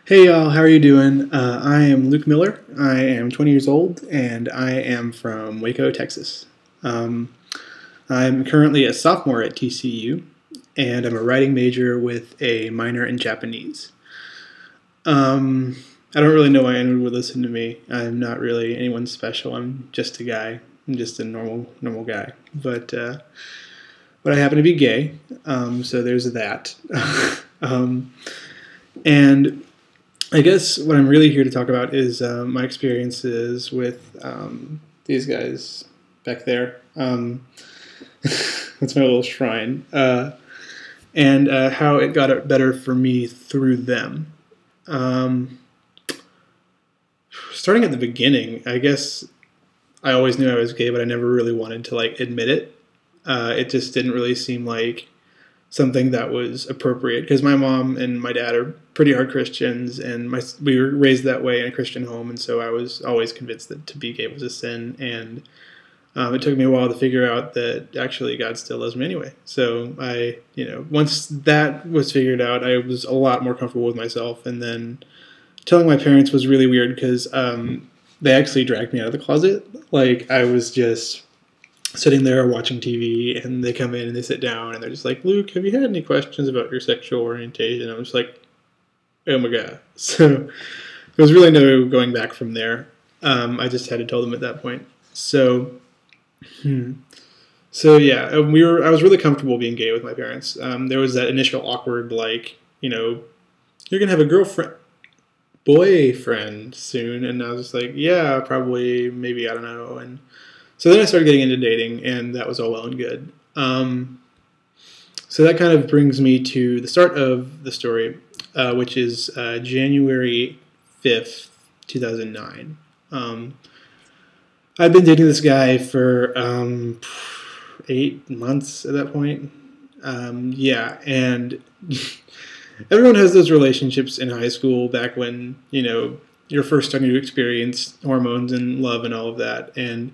Hey y'all, how are you doing? I am Luke Miller. I am 20 years old and I am from Waco, Texas. Um, I'm currently a sophomore at TCU and I'm a writing major with a minor in Japanese. Um, I don't really know why anyone would listen to me. I'm not really anyone special. I'm just a guy. I'm just a normal guy. But I happen to be gay, so there's that. um, and I guess what I'm really here to talk about is my experiences with these guys back there. That's my little shrine. And how it got it better for me through them. Um, Starting at the beginning, I guess I always knew I was gay, but I never really wanted to like admit it. It just didn't really seem like something that was appropriate because my mom and my dad are pretty hard Christians, and we were raised that way in a Christian home, and so I was always convinced that to be gay was a sin, and it took me a while to figure out that actually God still loves me anyway. So once that was figured out, I was a lot more comfortable with myself, and then telling my parents was really weird because they actually dragged me out of the closet. Like I was just sitting there watching TV, and they come in and they sit down and they're just like, Luke, have you had any questions about your sexual orientation? I'm just like, oh my god. So there was really no going back from there. I just had to tell them at that point. So yeah, I was really comfortable being gay with my parents. There was that initial awkward like, you're gonna have a boyfriend soon, and I was just like, yeah, probably, maybe, I don't know. And so then I started getting into dating, and that was all well and good. So that kind of brings me to the start of the story, which is January 5th, 2009. I'd been dating this guy for 8 months at that point. Yeah, and everyone has those relationships in high school back when, you're first starting to experience hormones and love and all of that. And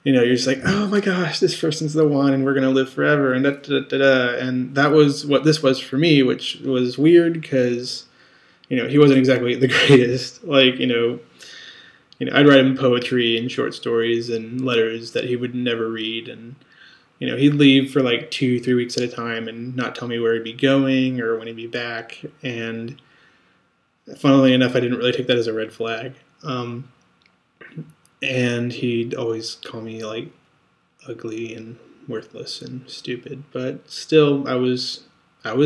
you're just like, oh my gosh, this person's the one, and we're gonna live forever, and da da da da. And that was what this was for me, which was weird because, he wasn't exactly the greatest. Like, I'd write him poetry and short stories and letters that he would never read, and he'd leave for like 2-3 weeks at a time and not tell me where he'd be going or when he'd be back. And funnily enough, I didn't really take that as a red flag. And he'd always call me like ugly and worthless and stupid, but still I was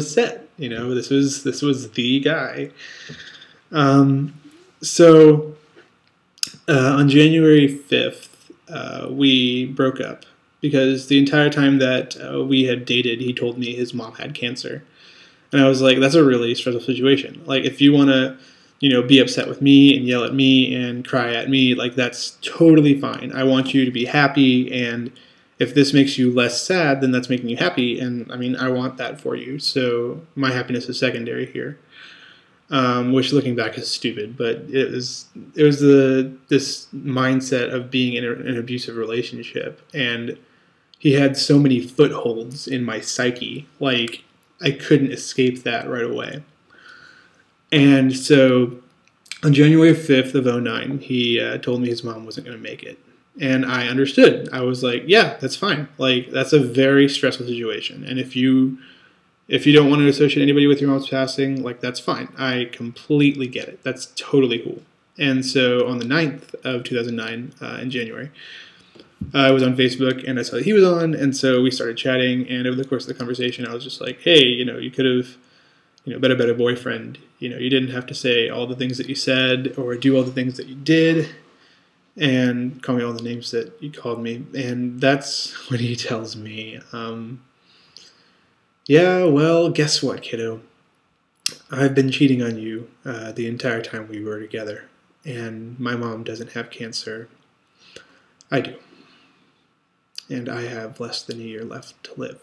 set. This was the guy. So on January 5th, we broke up because the entire time that we had dated, he told me his mom had cancer, and I was like, that's a really stressful situation. Like, if you want to be upset with me and yell at me and cry at me, like, that's totally fine. I want you to be happy, and if this makes you less sad, then that's making you happy, and I mean, I want that for you. So my happiness is secondary here, which looking back is stupid, but it was this mindset of being in an abusive relationship, and he had so many footholds in my psyche, like I couldn't escape that right away. And so on January 5th of '09, he told me his mom wasn't going to make it. And I understood. I was like, yeah, that's fine. Like, that's a very stressful situation. And if you don't want to associate anybody with your mom's passing, like, that's fine. I completely get it. That's totally cool. And so on the 9th of 2009, in January, I was on Facebook, and I saw that he was on, and so we started chatting, and over the course of the conversation, I was just like, hey, you could have been a better boyfriend. You didn't have to say all the things that you said or do all the things that you did and call me all the names that you called me. And that's when he tells me, yeah, well, guess what, kiddo? I've been cheating on you the entire time we were together, and my mom doesn't have cancer. I do. And I have less than a year left to live.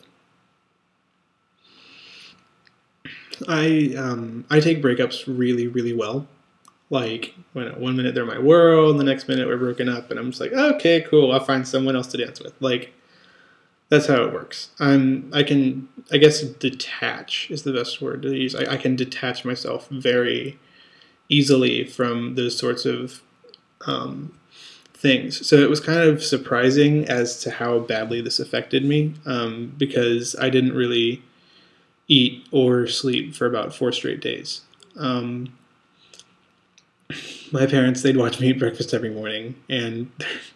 I take breakups really, really well. Like, when one minute they're my world, and the next minute we're broken up, and I'm just like, okay, cool, I'll find someone else to dance with. Like, that's how it works. I guess detach is the best word to use. I can detach myself very easily from those sorts of things. So it was kind of surprising as to how badly this affected me, because I didn't really eat or sleep for about 4 straight days. My parents, they'd watch me eat breakfast every morning, and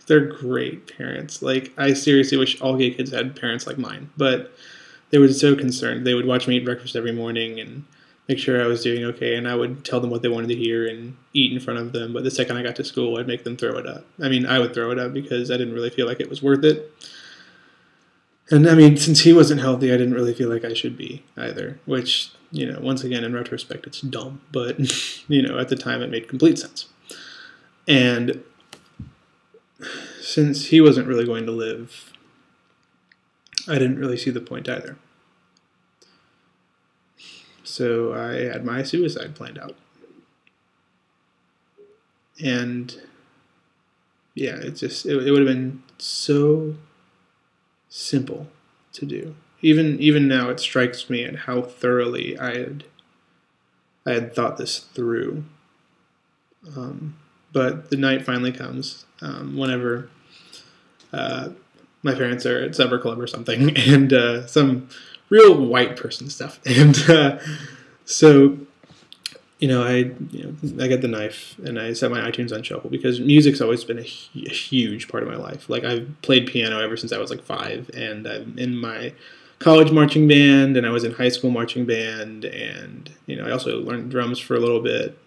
they're great parents. Like, I seriously wish all gay kids had parents like mine, but they were so concerned. They would watch me eat breakfast every morning and make sure I was doing okay, and I would tell them what they wanted to hear and eat in front of them, but the second I got to school, I'd make them throw it up. I mean, I would throw it up because I didn't really feel like it was worth it. And, I mean, since he wasn't healthy, I didn't really feel like I should be either, which, you know, once again, in retrospect, it's dumb, but, you know, at the time, it made complete sense. And since he wasn't really going to live, I didn't really see the point either. So I had my suicide planned out. And yeah, it would have been so simple to do. Even now, it strikes me at how thoroughly I had thought this through. But the night finally comes, whenever my parents are at Supper Club or something, and some real white person stuff. And so, I get the knife and I set my iTunes on shuffle because music's always been a huge part of my life. Like, I've played piano ever since I was like 5, and I'm in my college marching band, and I was in high school marching band, and I also learned drums for a little bit.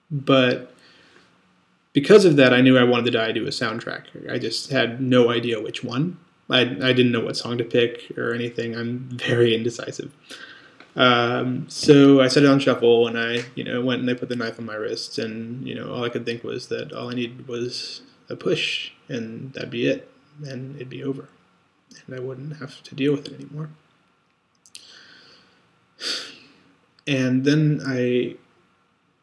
But because of that, I knew I wanted to do a soundtrack. I just had no idea which one. I didn't know what song to pick or anything. I'm very indecisive. So I set it on shuffle, and I went and I put the knife on my wrist, and all I could think was that all I needed was a push, and that'd be it, and it'd be over, and I wouldn't have to deal with it anymore. And then I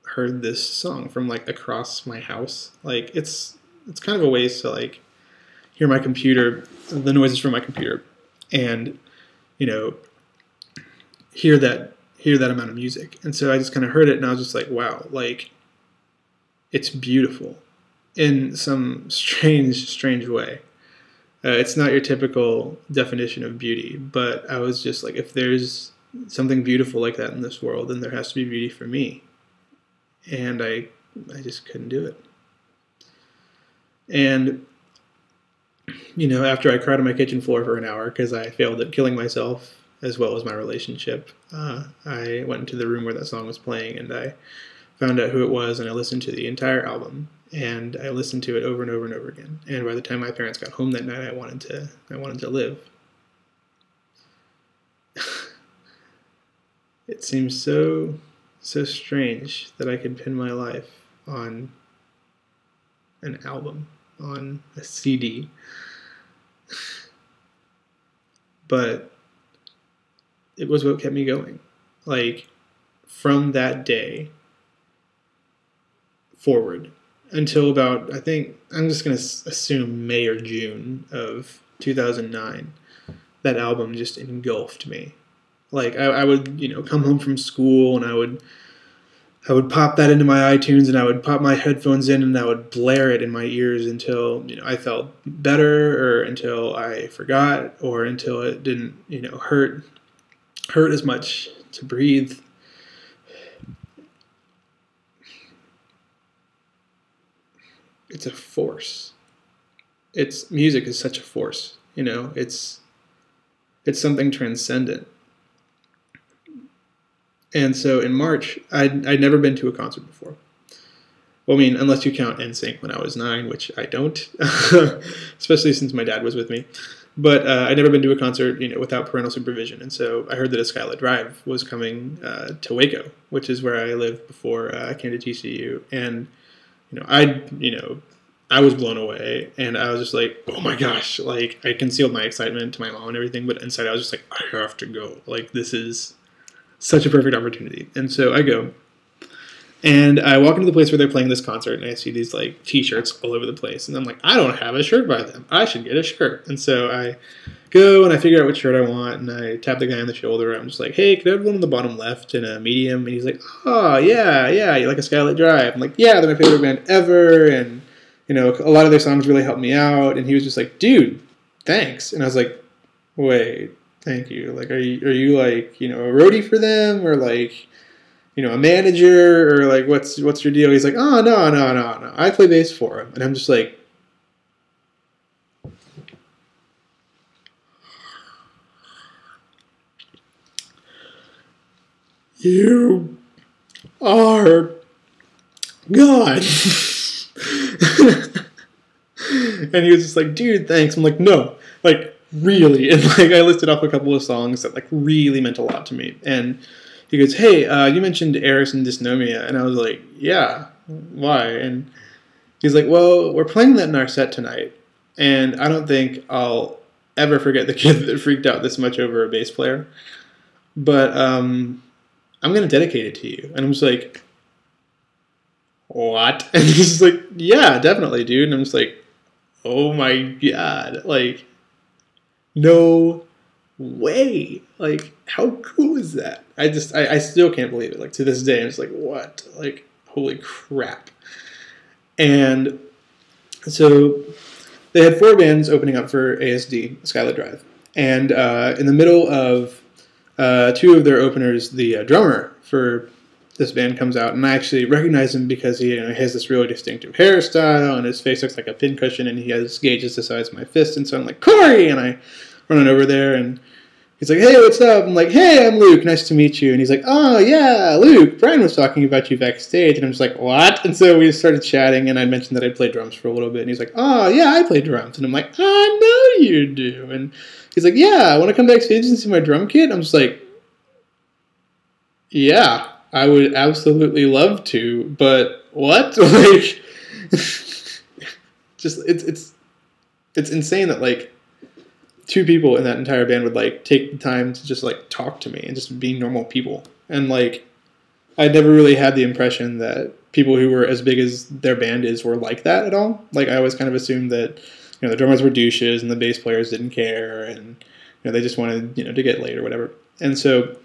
heard this song from like across my house. Like, it's kind of a ways to like hear my computer, the noises from my computer, and hear that amount of music. And so I just kind of heard it, and I was just like, wow, like, it's beautiful in some strange way. It's not your typical definition of beauty, but I was just like, if there's something beautiful like that in this world, then there has to be beauty for me. And I just couldn't do it. And after I cried on my kitchen floor for an hour because I failed at killing myself as well as my relationship, I went into the room where that song was playing, and I found out who it was, and I listened to the entire album, and I listened to it over and over and over again. And by the time my parents got home that night, I wanted to live. It seems so strange that I could pin my life on an album, on a CD. But it was what kept me going. Like, from that day forward until about, I think, I'm just going to assume May or June of 2009, that album just engulfed me. Like, I would, come home from school, and I would pop that into my iTunes, and I would pop my headphones in, and I would blare it in my ears until, I felt better, or until I forgot, or until it didn't, hurt as much to breathe. It's a force. Music is such a force, it's something transcendent. And so in March, I'd never been to a concert before. Well, I mean, unless you count NSYNC when I was 9, which I don't, especially since my dad was with me. But I'd never been to a concert, without parental supervision. And so I heard that a Skylit Drive was coming to Waco, which is where I lived before I came to TCU. And, I was blown away. And I was just like, oh my gosh, like, I concealed my excitement to my mom and everything. But inside I was just like, I have to go. Like, this is such a perfect opportunity. And so I go, and I walk into the place where they're playing this concert, and I see these like t-shirts all over the place, and I'm like, I don't have a shirt by them. I should get a shirt. And so I go and I figure out what shirt I want, and I tap the guy on the shoulder. I'm just like, hey, could I have one on the bottom left in a medium? And he's like, oh, yeah, you like a Skylit Drive? I'm like, yeah, they're my favorite band ever, and, you know, a lot of their songs really helped me out. And he was just like, dude, thanks. And I was like, wait, thank you. Like, are you like, you know, a roadie for them, or like, you know, a manager, or like, what's your deal? He's like, oh, no, I play bass for him. And I'm just like, you are God. And he was just like, dude, thanks. I'm like, no, like, really. And like, I listed off a couple of songs that like really meant a lot to me. And he goes, hey, you mentioned Eris and Dysnomia. And I was like, yeah, why? And he's like, well, we're playing that in our set tonight. And I don't think I'll ever forget the kid that freaked out this much over a bass player. But I'm going to dedicate it to you. And I'm just like, what? And he's just like, yeah, definitely, dude. And I'm just like, oh my God. Like, no way. Like, how cool is that? I still can't believe it. Like, to this day, I'm just like, what? Like, holy crap. And so they had 4 bands opening up for ASD, Skylit Drive. And in the middle of 2 of their openers, the drummer for this band comes out, and I actually recognize him because he has this really distinctive hairstyle, and his face looks like a pincushion, and he has gauges the size of my fist, and so I'm like, Corey! And I run on over there, and he's like, hey, what's up? I'm like, hey, I'm Luke, nice to meet you. And he's like, oh, yeah, Luke, Brian was talking about you backstage. And I'm just like, what? And so we started chatting, and I mentioned that I played drums for a little bit, and he's like, oh, yeah, I play drums. And I'm like, I know you do. And he's like, yeah, I want to come backstage and see my drum kit. I'm just like, yeah, I would absolutely love to, but what? Like, just it's insane that like 2 people in that entire band would like take the time to just like talk to me and just be normal people. And like, I never really had the impression that people who were as big as their band is were like that at all. Like, I always kind of assumed that, you know, the drummers were douches and the bass players didn't care, and, you know, they just wanted, you know, to get laid or whatever. And so,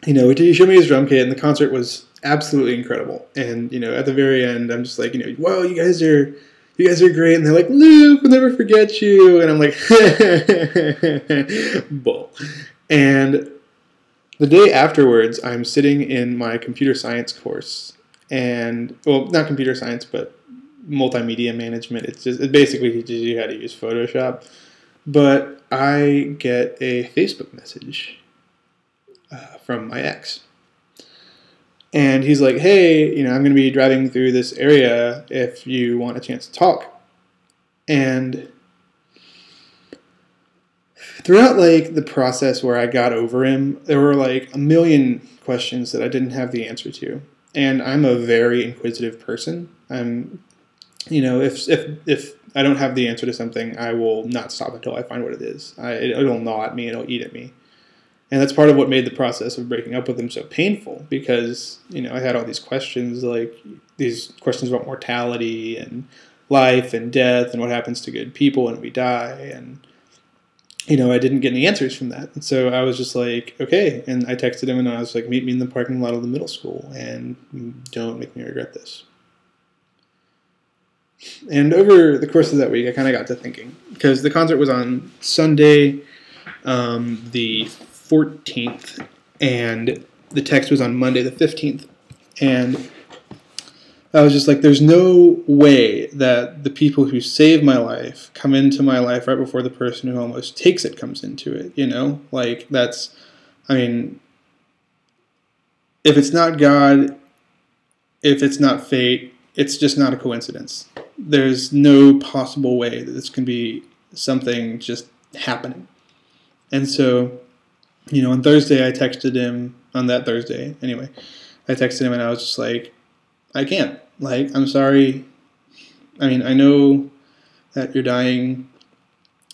you know, he showed me his drum kit, and the concert was absolutely incredible. And, you know, at the very end, I'm just like, you know, wow, you guys are great. And they're like, Luke, we'll never forget you. And I'm like, bull. And the day afterwards, I'm sitting in my computer science course, and, well, not computer science, but multimedia management. It basically teaches you how to use Photoshop. But I get a Facebook message from my ex. And he's like, hey, you know, I'm going to be driving through this area if you want a chance to talk. And throughout, like, the process where I got over him, there were, like, a million questions that I didn't have the answer to. And I'm a very inquisitive person. I'm, you know, if I don't have the answer to something, I will not stop until I find what it is. It'll gnaw at me, it'll eat at me. And that's part of what made the process of breaking up with him so painful, because, you know, I had all these questions, like these questions about mortality and life and death and what happens to good people when we die. And, you know, I didn't get any answers from that. And so I was just like, okay. And I texted him and I was like, meet me in the parking lot of the middle school and don't make me regret this. And over the course of that week, I kind of got to thinking, because the concert was on Sunday, the 14th, and the text was on Monday the 15th, and I was just like, there's no way that the people who save my life come into my life right before the person who almost takes it comes into it, you know? Like, that's, I mean, if it's not God, if it's not fate, it's just not a coincidence. There's no possible way that this can be something just happening. And so, you know, on Thursday, I texted him, on that Thursday, anyway, I texted him and I was just like, I can't. Like, I'm sorry. I mean, I know that you're dying,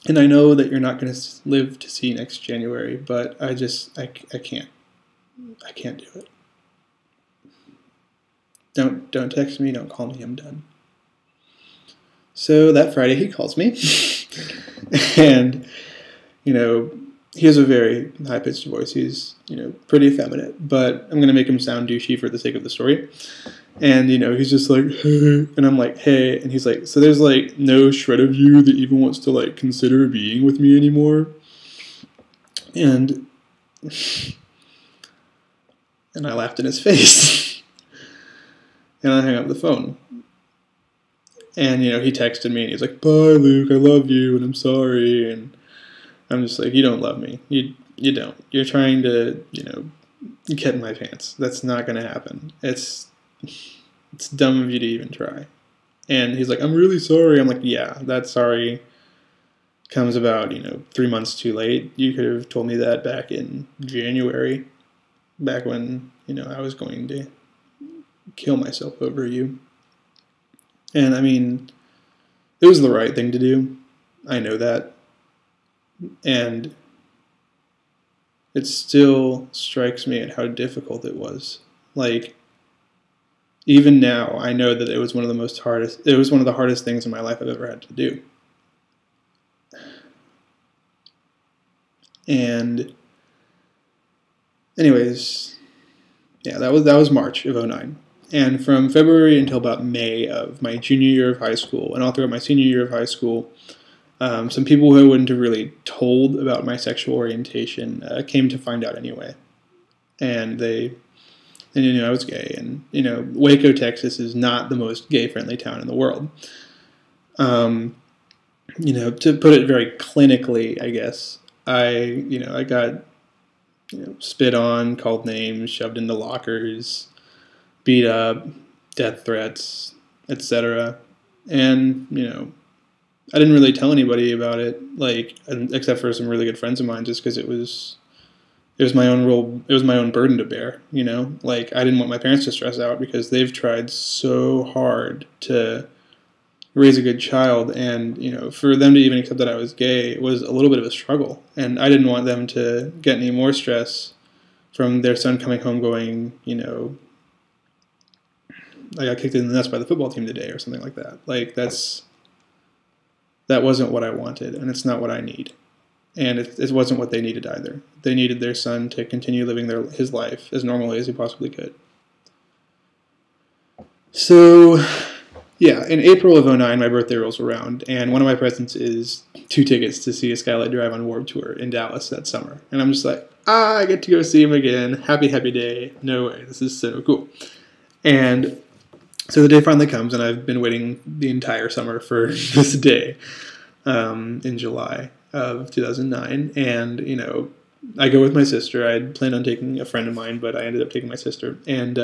and I know that you're not going to live to see next January, but I can't. I can't do it. Don't text me, don't call me, I'm done. So that Friday he calls me, And, you know, he has a very high-pitched voice. He's, you know, pretty effeminate, but I'm going to make him sound douchey for the sake of the story. And, you know, he's just like, hey, and I'm like, hey, and he's like, so there's, like, no shred of you that even wants to, like, consider being with me anymore? And I laughed in his face. And I hung up the phone. And, you know, he texted me, and he's like, bye, Luke, I love you, and I'm sorry, and I'm just like, you don't love me. You don't. You're trying to, you know, get in my pants. That's not going to happen. It's dumb of you to even try. And he's like, I'm really sorry. I'm like, yeah, that sorry comes about, you know, 3 months too late. You could have told me that back in January, back when, you know, I was going to kill myself over you. And, I mean, it was the right thing to do. I know that. And it still strikes me at how difficult it was. Like, even now, I know that it was one of the hardest things in my life I've ever had to do. And anyways, yeah, that was March of 2009. And from February until about May of my junior year of high school, and all throughout my senior year of high school, some people who I wouldn't have really told about my sexual orientation came to find out anyway. And they knew I was gay. And, you know, Waco, Texas is not the most gay-friendly town in the world. You know, to put it very clinically, I guess, I got, you know, spit on, called names, shoved into lockers, beat up, death threats, etc. And, you know, I didn't really tell anybody about it, like, except for some really good friends of mine, just because it was my own role, it was my own burden to bear, you know? Like, I didn't want my parents to stress out because they've tried so hard to raise a good child, and, you know, for them to even accept that I was gay was a little bit of a struggle, and I didn't want them to get any more stress from their son coming home going, you know, I got kicked in the nuts by the football team today or something like that. Like, that wasn't what I wanted, and it's not what I need. And it wasn't what they needed either. They needed their son to continue living his life as normally as he possibly could. So, yeah, in April of 2009, my birthday rolls around, and one of my presents is 2 tickets to see a Skylit Drive on Warped Tour in Dallas that summer. And I'm just like, I get to go see him again. Happy, happy day. No way. This is so cool. And so the day finally comes, and I've been waiting the entire summer for this day in July of 2009. And, you know, I go with my sister. I had planned on taking a friend of mine, but I ended up taking my sister. And,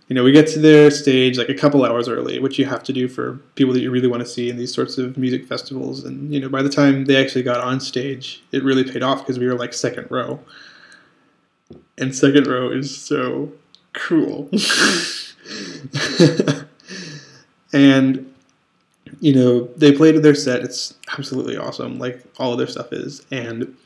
you know, we get to their stage like a couple hours early, which you have to do for people that you really want to see in these sorts of music festivals. And, you know, by the time they actually got on stage, it really paid off because we were like second row. And second row is so cool. And, you know, they played their set. It's absolutely awesome, like all of their stuff is. And,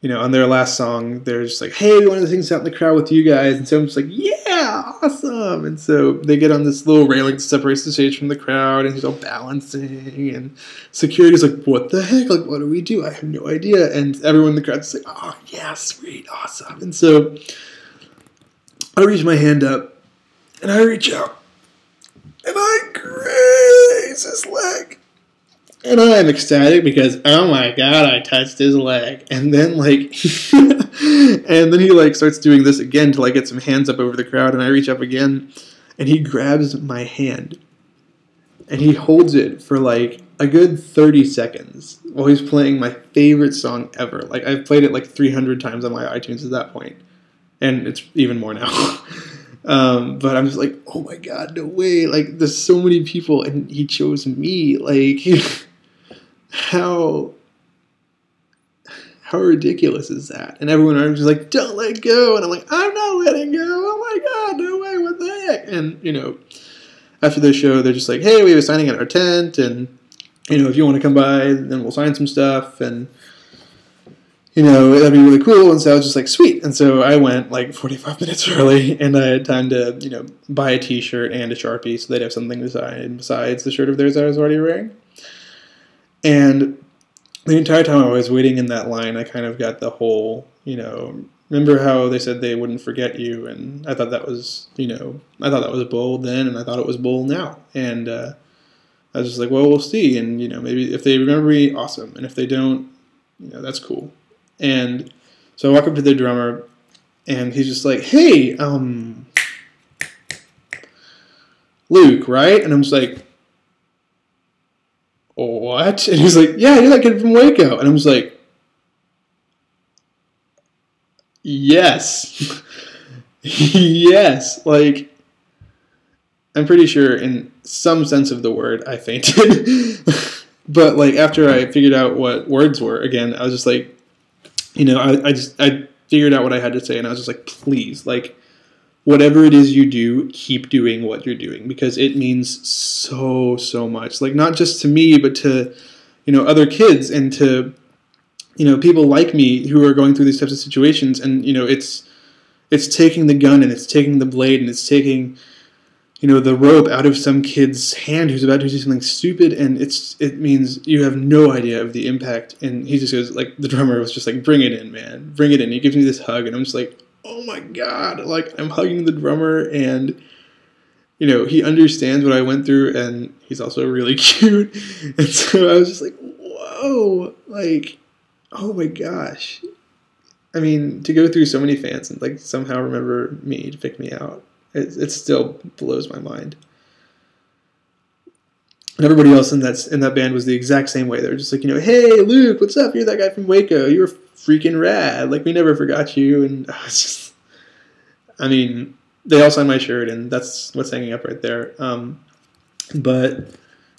you know, on their last song, they're just like, hey, we wanted to sing out in the crowd with you guys. And so I'm just like, yeah, awesome. And so they get on this little railing that separates the stage from the crowd, and he's all balancing. And security's like, what the heck? Like, what do we do? I have no idea. And everyone in the crowd's like, oh, yeah, sweet, awesome. And so I reach my hand up, and I reach out, and I graze his leg. And I am ecstatic because, oh my god, I touched his leg. And then, like, and then he, like, starts doing this again to, like, get some hands up over the crowd. And I reach up again, and he grabs my hand. And he holds it for, like, a good 30 seconds while he's playing my favorite song ever. Like, I've played it, like, 300 times on my iTunes at that point. And it's even more now. But I'm just like, oh my god, no way. Like, there's so many people, and he chose me. Like, how ridiculous is that? And everyone around is like, don't let go. And I'm like, I'm not letting go. Oh my god, no way, what the heck? And, you know, after the show, they're just like, hey, we have a signing at our tent, and, you know, if you want to come by, then we'll sign some stuff, and, you know, that'd be really cool. And so I was just like, sweet. And so I went like 45 minutes early, and I had time to, you know, buy a t-shirt and a Sharpie so they'd have something to sign besides the shirt of theirs I was already wearing. And the entire time I was waiting in that line, I kind of got the whole, remember how they said they wouldn't forget you, and I thought that was, I thought that was bull then, and I thought it was bull now, and I was just like, well, we'll see, and maybe if they remember me, awesome, and if they don't, that's cool. And so I walk up to the drummer, and he's just like, hey, Luke, right? And I'm just like, what? And he's like, yeah, you're that kid from Waco. And I'm just like, yes. Yes. Like, I'm pretty sure in some sense of the word I fainted. But like after I figured out what words were, again, I was just like, I figured out what I had to say, and I was just like, please, like, whatever it is you do, keep doing what you're doing, because it means so, so much. Like, not just to me, but to, other kids, and to, people like me who are going through these types of situations. And, it's taking the gun, and it's taking the blade, and it's taking, the rope out of some kid's hand who's about to do something stupid, and it means you have no idea of the impact. And he just goes, like, the drummer was just like, bring it in, man, bring it in. He gives me this hug, and I'm just like, oh my God, like, I'm hugging the drummer, and, he understands what I went through, and he's also really cute. And so I was just like, whoa, like, oh my gosh. I mean, to go through so many fans and, like, somehow remember me to pick me out, it still blows my mind. And everybody else in that band was the exact same way. They were just like, hey, Luke, what's up? You're that guy from Waco. You were freaking rad. Like, we never forgot you. And it's just, I mean, they all signed my shirt, and that's what's hanging up right there. But,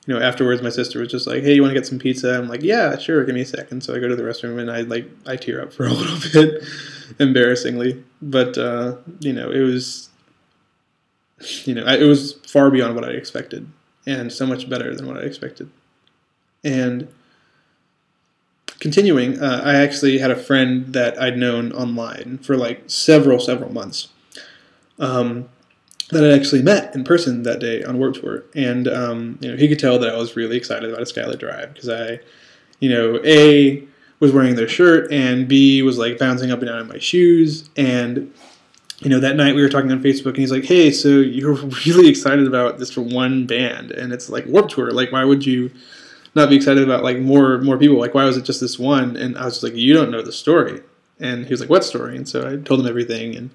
afterwards, my sister was just like, hey, you want to get some pizza? I'm like, yeah, sure, give me a second. So I go to the restroom, and I tear up for a little bit, embarrassingly. But, it was, it was far beyond what I expected, and so much better than what I expected. And continuing, I actually had a friend that I'd known online for like several months, that I actually met in person that day on Warped Tour. And he could tell that I was really excited about a Skylit drive, because I, A, was wearing their shirt, and B, was like bouncing up and down in my shoes. And that night we were talking on Facebook, and he's like, hey, so you're really excited about this for one band, and it's like Warped Tour. Like, why would you not be excited about like more people? Like, why was it just this one? And I was just like, you don't know the story. And he was like, what story? And so I told him everything, and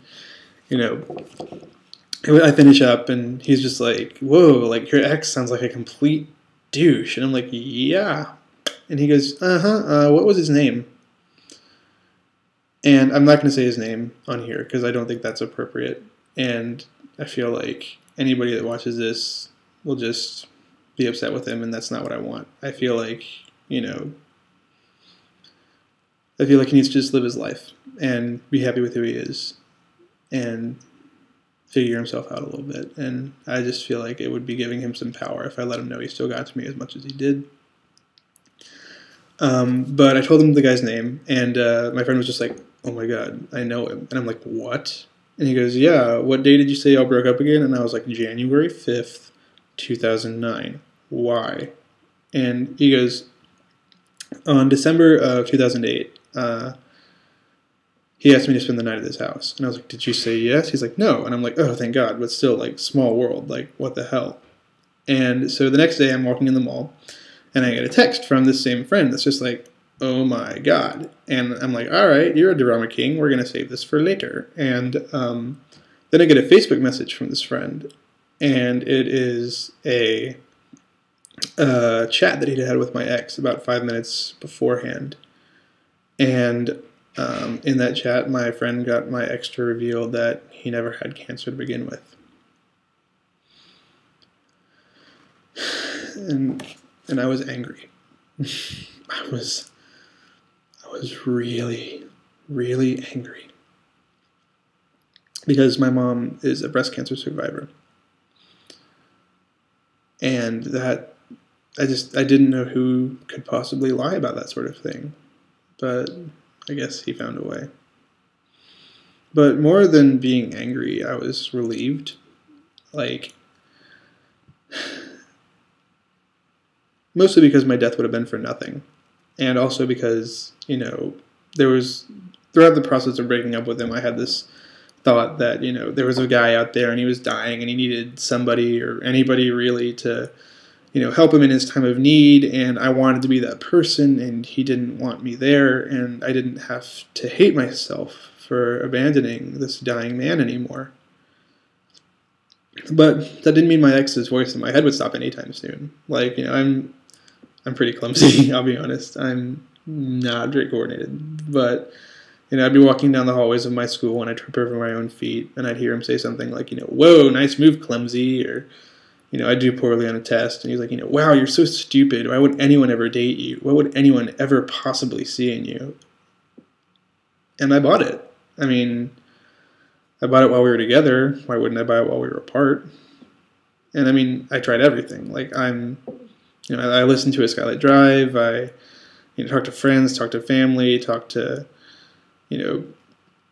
I finish up, and he's just like, whoa, like, your ex sounds like a complete douche. And I'm like, yeah. And he goes, what was his name? And I'm not going to say his name on here, because I don't think that's appropriate. And I feel like anybody that watches this will just be upset with him, and that's not what I want. I feel like, he needs to just live his life and be happy with who he is and figure himself out a little bit. And I just feel like it would be giving him some power if I let him know he still got to me as much as he did. But I told him the guy's name, and my friend was just like, oh my God, I know him. And I'm like, what? And he goes, yeah, what day did you say y'all broke up again? And I was like, January 5th, 2009. Why? And he goes, on December of 2008, he asked me to spend the night at his house. And I was like, did you say yes? He's like, no. And I'm like, oh, thank God. But still, like, small world. Like, what the hell? And so the next day I'm walking in the mall, and I get a text from this same friend that's just like, oh my God. And I'm like, all right, you're a drama king. We're going to save this for later. And then I get a Facebook message from this friend, and it is a chat that he'd had with my ex about 5 minutes beforehand. And in that chat, my friend got my ex to reveal that he never had cancer to begin with. And I was angry. I was really, really angry, because my mom is a breast cancer survivor, and that I didn't know who could possibly lie about that sort of thing, but I guess he found a way. But more than being angry, I was relieved. Like, mostly because my death would have been for nothing, and also because, there was, throughout the process of breaking up with him, I had this thought that, there was a guy out there and he was dying and he needed somebody or anybody really to, help him in his time of need, and I wanted to be that person, and he didn't want me there, and I didn't have to hate myself for abandoning this dying man anymore. But that didn't mean my ex's voice in my head would stop anytime soon. Like, I'm pretty clumsy, I'll be honest. I'm not very coordinated. But, I'd be walking down the hallways of my school and I'd trip over my own feet, and I'd hear him say something like, whoa, nice move, clumsy, or, I'd do poorly on a test, and he's like, wow, you're so stupid. Why would anyone ever date you? What would anyone ever possibly see in you? And I bought it. I mean, I bought it while we were together. Why wouldn't I buy it while we were apart? And I mean, I tried everything. Like, I listened to a Skylit drive. I, talked to friends, talked to family, talked to,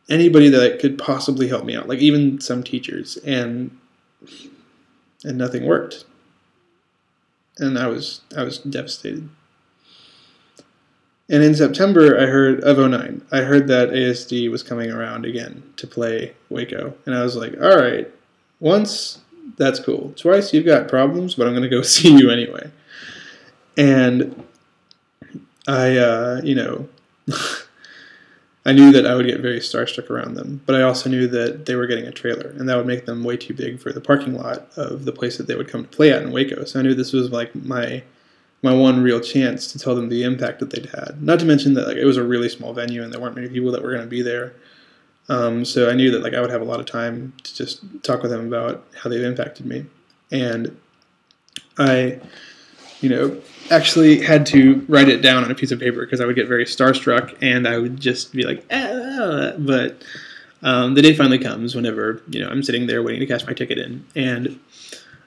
anybody that could possibly help me out. Like, even some teachers, and nothing worked. And I was devastated. And in September of 2009, I heard that ASD was coming around again to play Waco. And I was like, all right, once, that's cool. Twice, you've got problems, but I'm going to go see you anyway. And I, I knew that I would get very starstruck around them, but I also knew that they were getting a trailer, and that would make them way too big for the parking lot of the place that they would come to play at in Waco. So I knew this was like my one real chance to tell them the impact that they'd had. Not to mention that it was a really small venue, and there weren't many people that were going to be there. So I knew that I would have a lot of time to just talk with them about how they've impacted me. And I, actually had to write it down on a piece of paper because I would get very starstruck and I would just be like, ah. But the day finally comes whenever, I'm sitting there waiting to cash my ticket in, and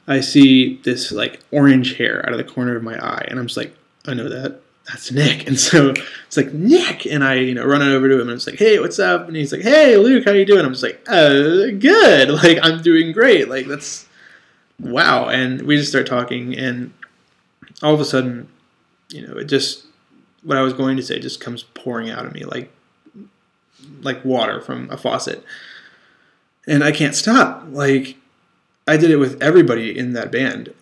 I see this orange hair out of the corner of my eye, and I'm just like, I know that. That's Nick. And so it's like, Nick! And I, run over to him and it's like, hey, what's up? And he's like, hey, Luke, how you doing? I'm just like, good. I'm doing great. That's, wow. And we just start talking, and all of a sudden, it just, what I was going to say just comes pouring out of me like water from a faucet. And I can't stop. I did it with everybody in that band.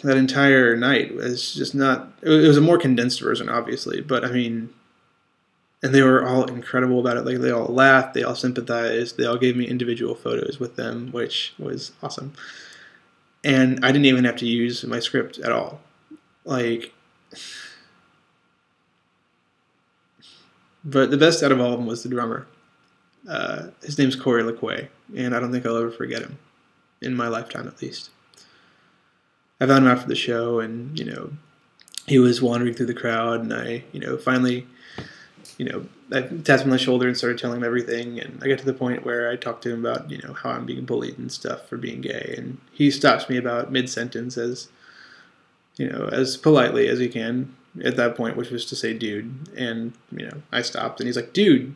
That entire night was just not, it was a more condensed version, obviously, but I mean, and they were all incredible about it. They all laughed, they all sympathized, they all gave me individual photos with them, which was awesome. And I didn't even have to use my script at all. But the best out of all of them was the drummer. His name's Corey LeQuay, and I don't think I'll ever forget him, in my lifetime at least. I found him after the show, and, he was wandering through the crowd, and I, finally, I tapped him on the shoulder and started telling him everything, and I got to the point where I talked to him about, how I'm being bullied and stuff for being gay, and he stops me about mid-sentence as politely as he can at that point, which was to say dude, and, I stopped, and he's like, dude,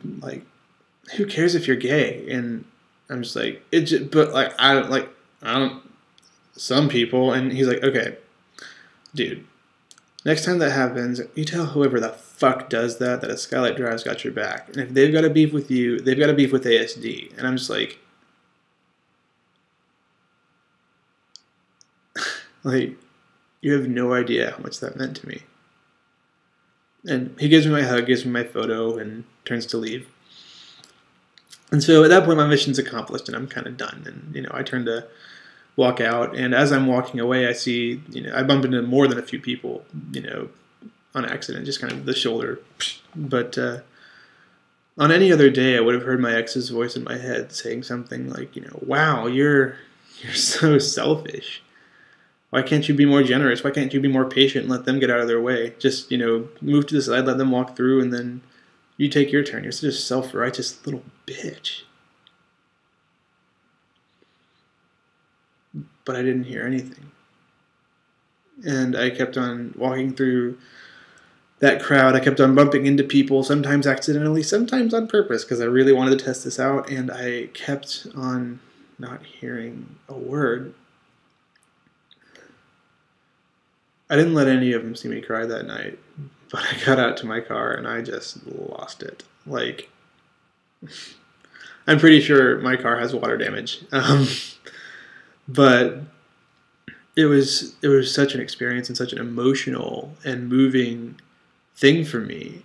who cares if you're gay? And I'm just like, I don't, some people, and he's like, okay, dude, next time that happens, you tell whoever the fuck does that a Skylit Drive's got your back. And if they've got a beef with you, they've got a beef with ASD. And I'm just like, you have no idea how much that meant to me. And he gives me my hug, gives me my photo, and turns to leave. And so at that point, my mission's accomplished, and I'm kind of done. And, I turn to walk out, and as I'm walking away, I see, I bump into more than a few people, on accident, just kind of the shoulder. But on any other day, I would have heard my ex's voice in my head saying something like, wow, you're so selfish. Why can't you be more generous? Why can't you be more patient and let them get out of their way? Just, move to the side, let them walk through, and then you take your turn. You're such a self-righteous little bitch. But I didn't hear anything. And I kept on walking through that crowd. I kept on bumping into people, sometimes accidentally, sometimes on purpose, because I really wanted to test this out, and I kept on not hearing a word. I didn't let any of them see me cry that night, but I got out to my car and I just lost it. Like, I'm pretty sure my car has water damage, but it was such an experience and such an emotional and moving thing for me,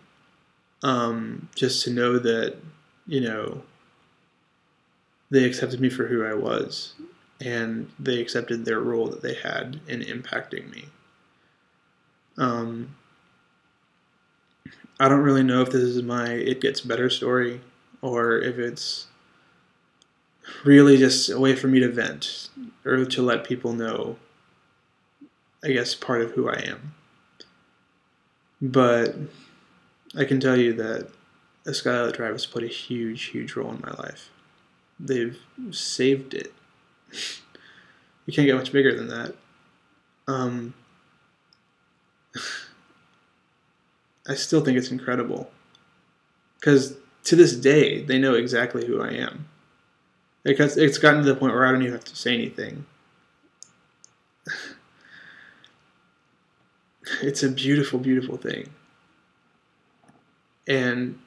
just to know that, you know, they accepted me for who I was, and they accepted their role that they had in impacting me. I don't really know if this is my It Gets Better story, or if it's really just a way for me to vent, or to let people know, I guess, part of who I am. But I can tell you that the Skylit Drive has played a huge, huge role in my life. They've saved it. You can't get much bigger than that. I still think it's incredible, because to this day they know exactly who I am. Because it's gotten to the point where I don't even have to say anything. It's a beautiful, beautiful thing. And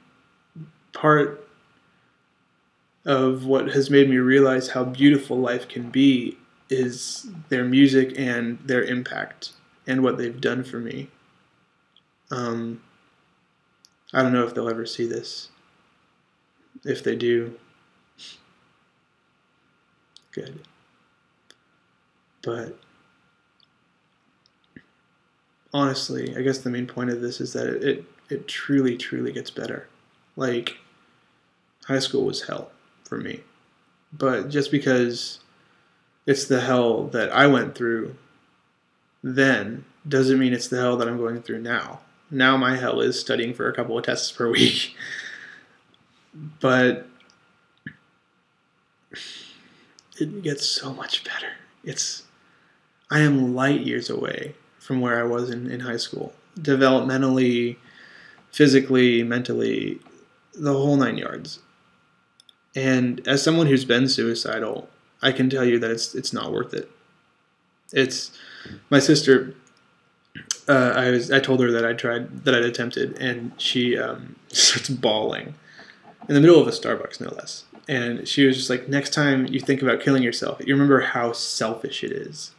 part of what has made me realize how beautiful life can be is their music and their impact and what they've done for me. I don't know if they'll ever see this. If they do, good. But honestly, I guess the main point of this is that it truly, truly gets better. Like, high school was hell for me. But just because it's the hell that I went through then doesn't mean it's the hell that I'm going through now. Now my hell is studying for a couple of tests per week. But it gets so much better. I am light years away from where I was in high school. Developmentally, physically, mentally, the whole 9 yards. And as someone who's been suicidal, I can tell you that it's not worth it. It's my sister. I told her that I'd attempted, and she starts bawling in the middle of a Starbucks, no less. And she was just like, next time you think about killing yourself, you remember how selfish it is.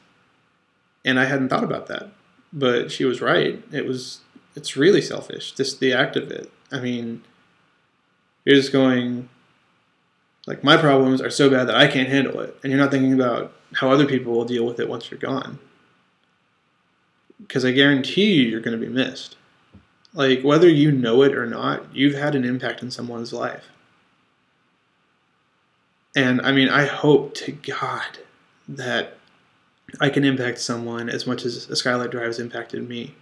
And I hadn't thought about that, but she was right. It's really selfish, just the act of it. I mean, you're just going, like, my problems are so bad that I can't handle it, and you're not thinking about how other people will deal with it once you're gone. Because I guarantee you're going to be missed. Like, whether you know it or not, you've had an impact in someone's life. And, I mean, I hope to God that I can impact someone as much as a Skylit Drive has impacted me.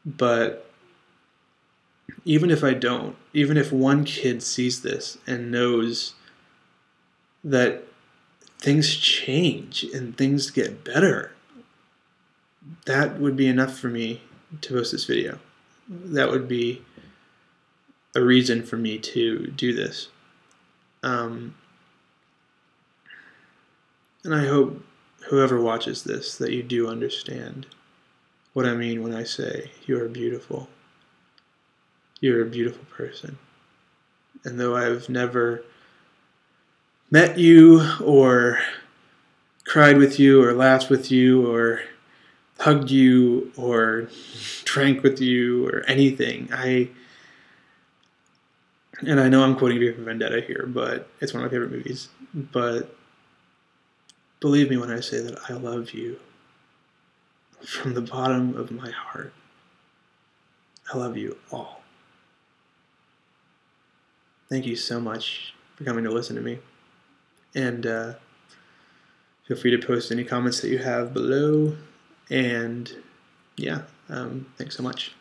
But even if I don't, even if one kid sees this and knows that things change and things get better, that would be enough for me to post this video. That would be a reason for me to do this. And I hope whoever watches this, that you do understand what I mean when I say you are beautiful. You're a beautiful person. And though I've never met you or cried with you or laughed with you or hugged you or drank with you or anything, and I know I'm quoting V for Vendetta here, but it's one of my favorite movies. But believe me when I say that I love you from the bottom of my heart. I love you all. Thank you so much for coming to listen to me. And feel free to post any comments that you have below. And yeah, thanks so much.